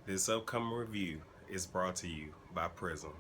This upcoming review is brought to you by Prism.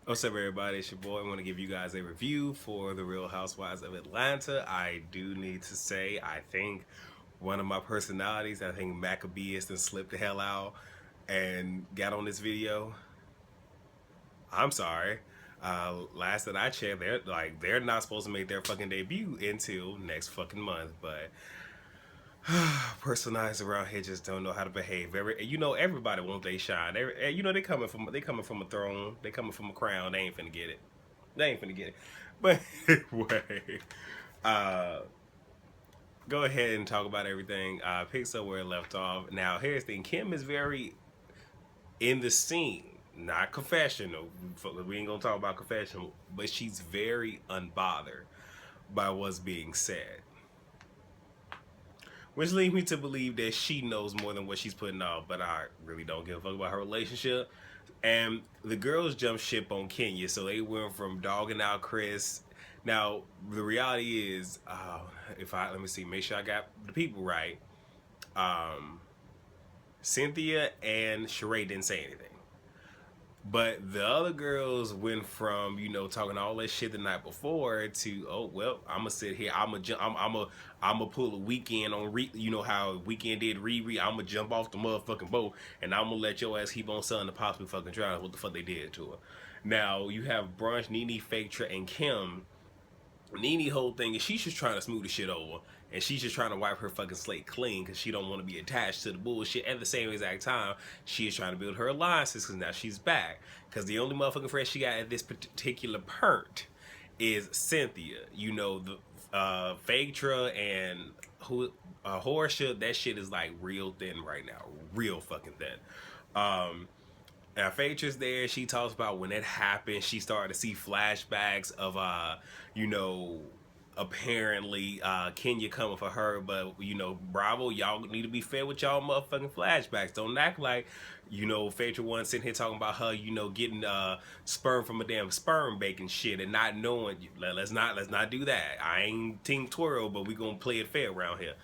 What's up, everybody? It's your boy. I want to give you guys a review for The Real Housewives of Atlanta. I do need to say, I think one of my personalities, I think Maccabeus, then slipped the hell out and got on this video. I'm sorry. Last that I checked, they're not supposed to make their fucking debut until next fucking month, but personalities around here just don't know how to behave. Everybody wants they shine. They coming from a throne. They coming from a crown. They ain't finna get it. They ain't finna get it. But anyway, uh, go ahead and talk about everything. Pick up where it left off. Now here's the thing. Kim is very in the scene. Not confessional. We ain't gonna talk about confessional, but she's very unbothered by what's being said. Which leads me to believe that she knows more than what she's putting out, but I really don't give a fuck about her relationship. And the girls jumped ship on Kenya, so they went from dogging out Chris. Now, the reality is, let me see, make sure I got the people right. Cynthia and Sheree didn't say anything. But the other girls went from, talking all that shit the night before to, oh, well, I'm going to sit here. I'm going to pull a weekend on, how weekend did Riri. I'm going to jump off the motherfucking boat and I'm going to let your ass keep on selling the possibly fucking drown. What the fuck they did to her. Now, you have Brunch, Nene, Fake and Kim. Nene whole thing is she's just trying to smooth the shit over. And she's just trying to wipe her fucking slate clean because she don't want to be attached to the bullshit. At the same exact time, she is trying to build her alliances because now she's back. Because the only motherfucking friend she got at this particular part is Cynthia. The Phaedra and Horsha, that shit is like real thin right now. Real fucking thin. Now Phaedra's there. She talks about when it happened. She started to see flashbacks of, apparently Kenya coming for her, but Bravo, y'all need to be fair with y'all motherfucking flashbacks. Don't act like Phaedra one sitting here talking about her getting sperm from a damn sperm bank and shit and not knowing. Let's not do that. I ain't Team Twirl, but we gonna play it fair around here.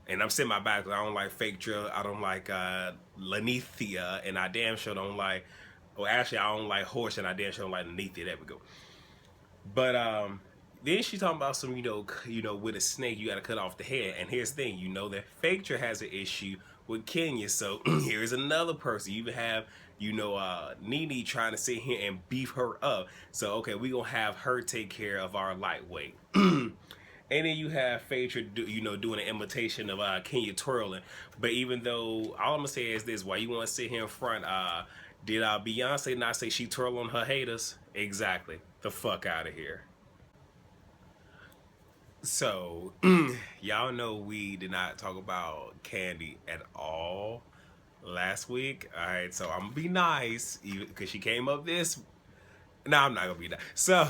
And I'm sitting my back. I don't like Phaedra. I don't like Lanithia, and I damn sure don't like. Well, actually, I don't like Horse, and I damn sure don't like Lanithia. There we go. But then she talking about some, with a snake, you got to cut off the head. And here's the thing, that Phaedra has an issue with Kenya. So here's another person. You even have, Nene trying to sit here and beef her up. So, okay, we going to have her take care of our lightweight. And then you have Phaedra, doing an imitation of Kenya twirling. But even though, all I'm going to say is this, why you want to sit here in front, did Beyonce not say she twirl on her haters? Exactly. The fuck out of here. So, y'all know we did not talk about Candy at all last week. All right, so I'm gonna be nice because she came up this. No, I'm not gonna be nice. So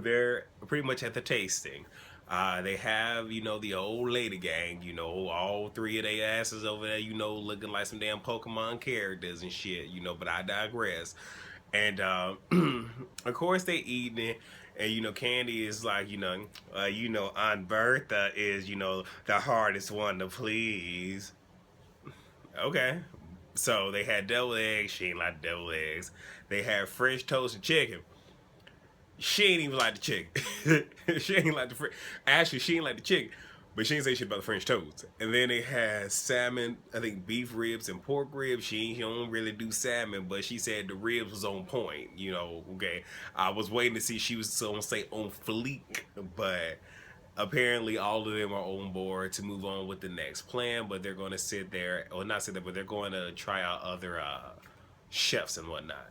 they're pretty much at the tasting. They have, the old lady gang, all three of their asses over there, looking like some damn Pokemon characters and shit, but I digress. And of course they eating it. And Candy is like, Aunt Bertha is, the hardest one to please. Okay. So they had deviled eggs. She ain't like deviled eggs. They had French toast and chicken. She ain't even like the chicken. She ain't like the Actually, she ain't like the chicken. But she didn't say shit about the French toast. And then they had salmon, I think beef ribs and pork ribs. She don't really do salmon, but she said the ribs was on point. You know, okay. I was waiting to see if she was gonna say on fleek, but apparently all of them are on board to move on with the next plan. But they're going to sit there, or not sit there, but they're going to try out other chefs and whatnot.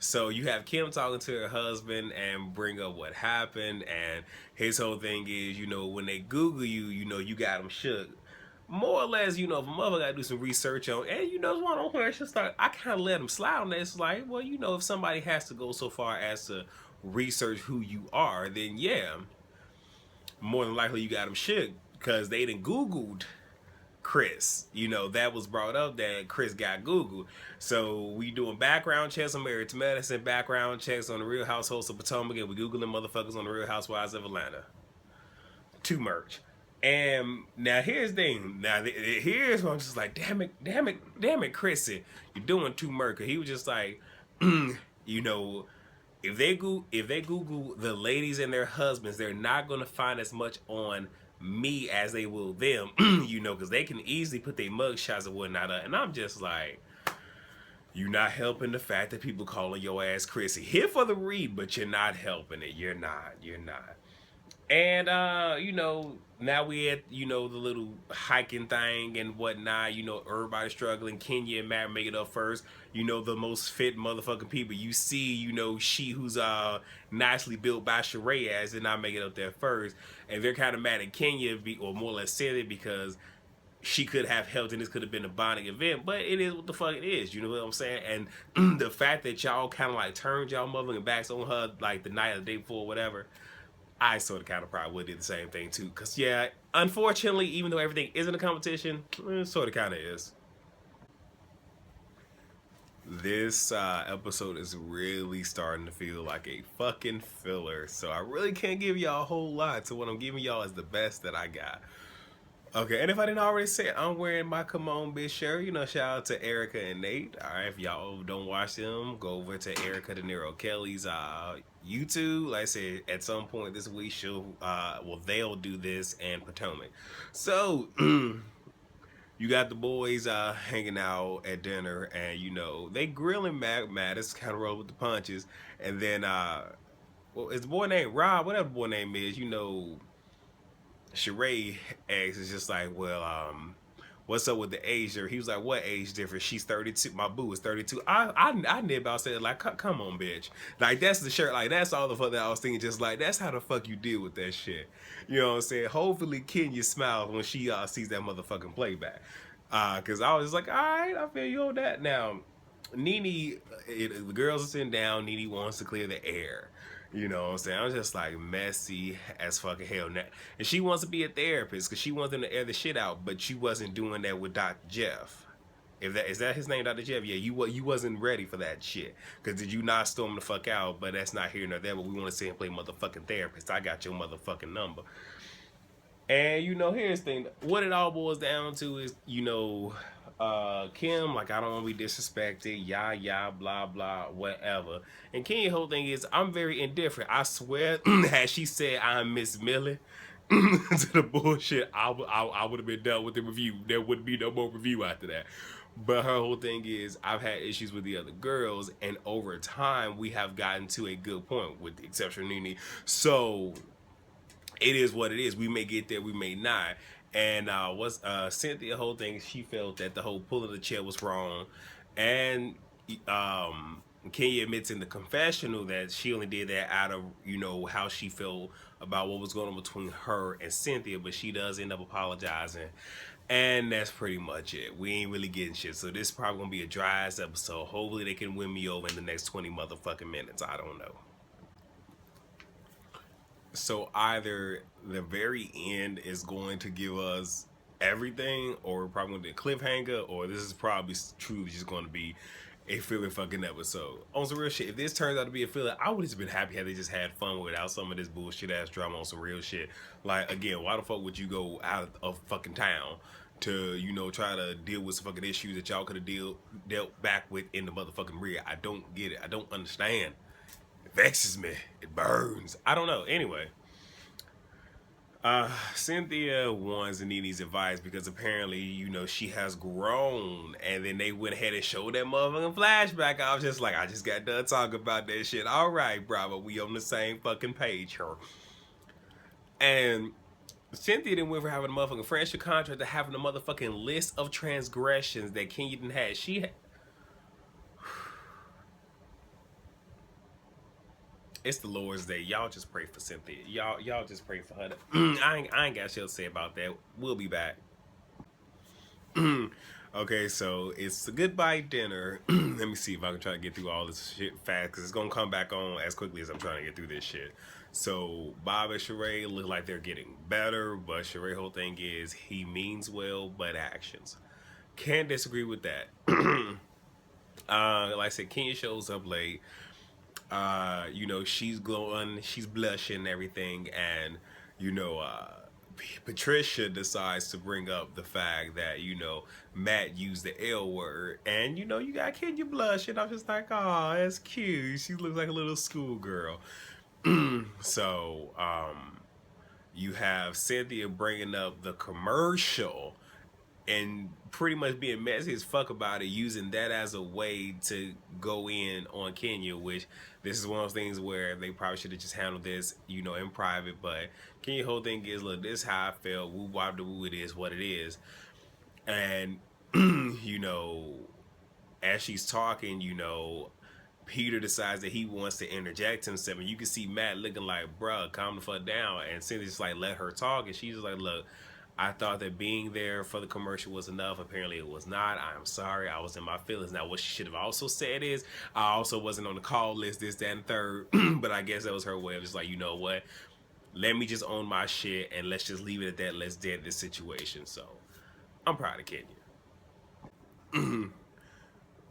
So you have Kim talking to her husband and bring up what happened, and his whole thing is, you know, when they Google you, you know, you got them shook. More or less, you know, if a mother got to do some research on, and you know, it's one on where it's just like, I kind of let them slide on that. It's like, well, you know, if somebody has to go so far as to research who you are, then yeah, more than likely you got them shook because they done Googled Chris. You know, that was brought up that Chris got Googled. So we doing background checks on Married to Medicine, background checks on the Real Households of Potomac, and we Googling motherfuckers on the Real Housewives of Atlanta. To merch. And now here's the thing. Now here's what I'm just like, damn it, Chrissy, you're doing too much. He was just like, you know, if they Google the ladies and their husbands, they're not gonna find as much on me as they will them, you know, because they can easily put their mug shots and whatnot up. And I'm just like, you're not helping the fact that people calling your ass Chrissy. Here for the read, but you're not helping it. You're not. And you know, now we at, you know, the little hiking thing and whatnot. You know, everybody struggling. Kenya and Matt make it up first. You know, the most fit motherfucking people. You see, you know, she who's nicely built by Sheree as did not make it up there first. And they're kind of mad at Kenya, or more or less silly, because she could have helped and this could have been a bonding event, but it is what the fuck it is. You know what I'm saying? And the fact that y'all kind of like turned y'all motherfucking backs on her like the night of the day before, whatever. I sort of kind of probably would do the same thing too. Because, yeah, unfortunately, even though everything isn't a competition, it sort of kind of is. This episode is really starting to feel like a fucking filler. So I really can't give y'all a whole lot. So what I'm giving y'all is the best that I got. Okay, and if I didn't already say it, I'm wearing my Come On Bitch shirt. You know, shout out to Erica and Nate. All right, if y'all don't watch them, go over to Erica De Niro Kelly's YouTube. Like I said, at some point this week, they'll do this and Potomac. So, you got the boys hanging out at dinner, and, you know, they grilling Mattis, kind of roll with the punches. And then, well, it's the boy named Rob, whatever the boy name is, you know, Sheree asks, is just like, well, what's up with the age there? He was like, what age difference? She's 32. My boo is 32. I nib out said, like, come on, bitch. Like, that's the shirt. Like, that's all the fuck that I was thinking. Just like, that's how the fuck you deal with that shit. You know what I'm saying? Hopefully Kenya smiles when she sees that motherfucking playback. Because I was like, all right, I feel you on that. Now, Nene, the girls are sitting down. Nene wants to clear the air. You know what I'm saying? I was just like messy as fucking hell. And she wants to be a therapist because she wants them to air the shit out, but she wasn't doing that with Dr. Jeff. Is that his name, Dr. Jeff? Yeah, you wasn't ready for that shit. Because did you not storm the fuck out? But that's not here nor there. But we want to sit and play motherfucking therapist. I got your motherfucking number. And, you know, here's the thing. What it all boils down to is, you know, Kim, like, I don't want to be disrespected, blah, blah, whatever. And Kenya's whole thing is, I'm very indifferent. I swear, had she said I'm Miss Millie to the bullshit, I would have been done with the review. There wouldn't be no more review after that. But her whole thing is, I've had issues with the other girls, and over time, we have gotten to a good point, with the exception of Nene. So, it is what it is. We may get there, we may not. And Cynthia whole thing, she felt that the whole pulling the chair was wrong. And Kenya admits in the confessional that she only did that out of, you know, how she felt about what was going on between her and Cynthia, but she does end up apologizing. And that's pretty much it. We ain't really getting shit. So this is probably gonna be a dry ass episode. Hopefully they can win me over in the next 20 motherfucking minutes. I don't know. So either the very end is going to give us everything, or we're probably going to be a cliffhanger, or this is probably truly just going to be a filler fucking episode. On some real shit, if this turns out to be a filler, I would have just been happy had they just had fun without some of this bullshit ass drama on some real shit. Like, again, why the fuck would you go out of fucking town to, you know, try to deal with some fucking issues that y'all could have dealt back with in the motherfucking rear? I don't get it. I don't understand. It vexes me. It burns. I don't know. Anyway, Cynthia wants Nini's advice because apparently, she has grown, and then they went ahead and showed that motherfucking flashback. I was just like, I just got done talking about that shit. All right, bravo, we on the same fucking page here. And Cynthia didn't went from having a motherfucking friendship contract to having a motherfucking list of transgressions that Kenya didn't have. It's the Lord's Day. Y'all just pray for Cynthia. Y'all just pray for her. I ain't got shit to say about that. We'll be back. Okay, so it's a goodbye dinner. Let me see if I can try to get through all this shit fast, because it's gonna come back on as quickly as I'm trying to get through this shit. So Bob and Sheree look like they're getting better, but Sheree whole thing is he means well, but actions. Can't disagree with that. Like I said, Kenya shows up late. She's glowing, she's blushing and everything, and you know, uh, Patricia decides to bring up the fact that Matt used the L word, and you got Kenya blushing. I'm just like, oh, that's cute. She looks like a little schoolgirl. So, you have Cynthia bringing up the commercial and pretty much being messy as fuck about it, using that as a way to go in on Kenya, which this is one of those things where they probably should have just handled this, in private. But Kenya whole thing is, look, this is how I felt. Woo wop the woo, it is what it is. And as she's talking, Peter decides that he wants to interject himself, and you can see Matt looking like, bruh, calm the fuck down. And Cynthia's just like, let her talk, and she's just like, look, I thought that being there for the commercial was enough. Apparently it was not. I'm sorry. I was in my feelings. Now, what she should have also said is, I also wasn't on the call list, this, that, and third. But I guess that was her way of just like, you know what? Let me just own my shit, and let's just leave it at that. Let's dead this situation. So, I'm proud of Kenya.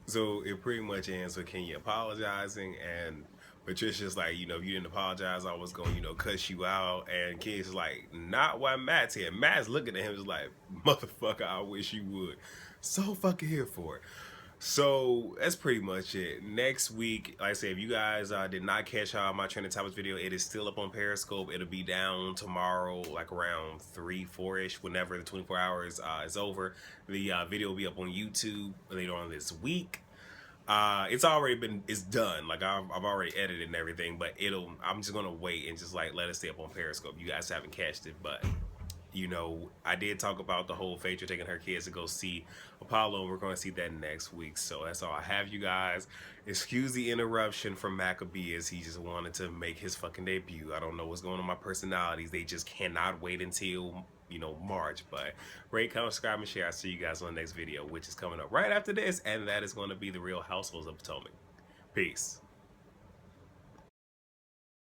So it pretty much ends with Kenya apologizing, and Patricia's like, if you didn't apologize, I was going, cuss you out. And Kenya's like, not why Matt's here. Matt's looking at him just like, motherfucker, I wish you would. So fucking here for it. So that's pretty much it. Next week, like I said, if you guys did not catch my trending topics video, it is still up on Periscope. It'll be down tomorrow, like around 3, 4-ish, whenever the 24 hours is over. The video will be up on YouTube later on this week. It's done. Like I've already edited and everything, but I'm just gonna wait and just like let it stay up on Periscope. You guys haven't catched it, but I did talk about the whole Phaedra taking her kids to go see Apollo, and we're going to see that next week. So that's all I have, you guys. Excuse the interruption from Maccabee, as he just wanted to make his fucking debut. I don't know what's going on with my personalities. They just cannot wait until, March. But rate, comment, subscribe, and share. I'll see you guys on the next video, which is coming up right after this, and that is going to be the Real Housewives of Potomac. Peace.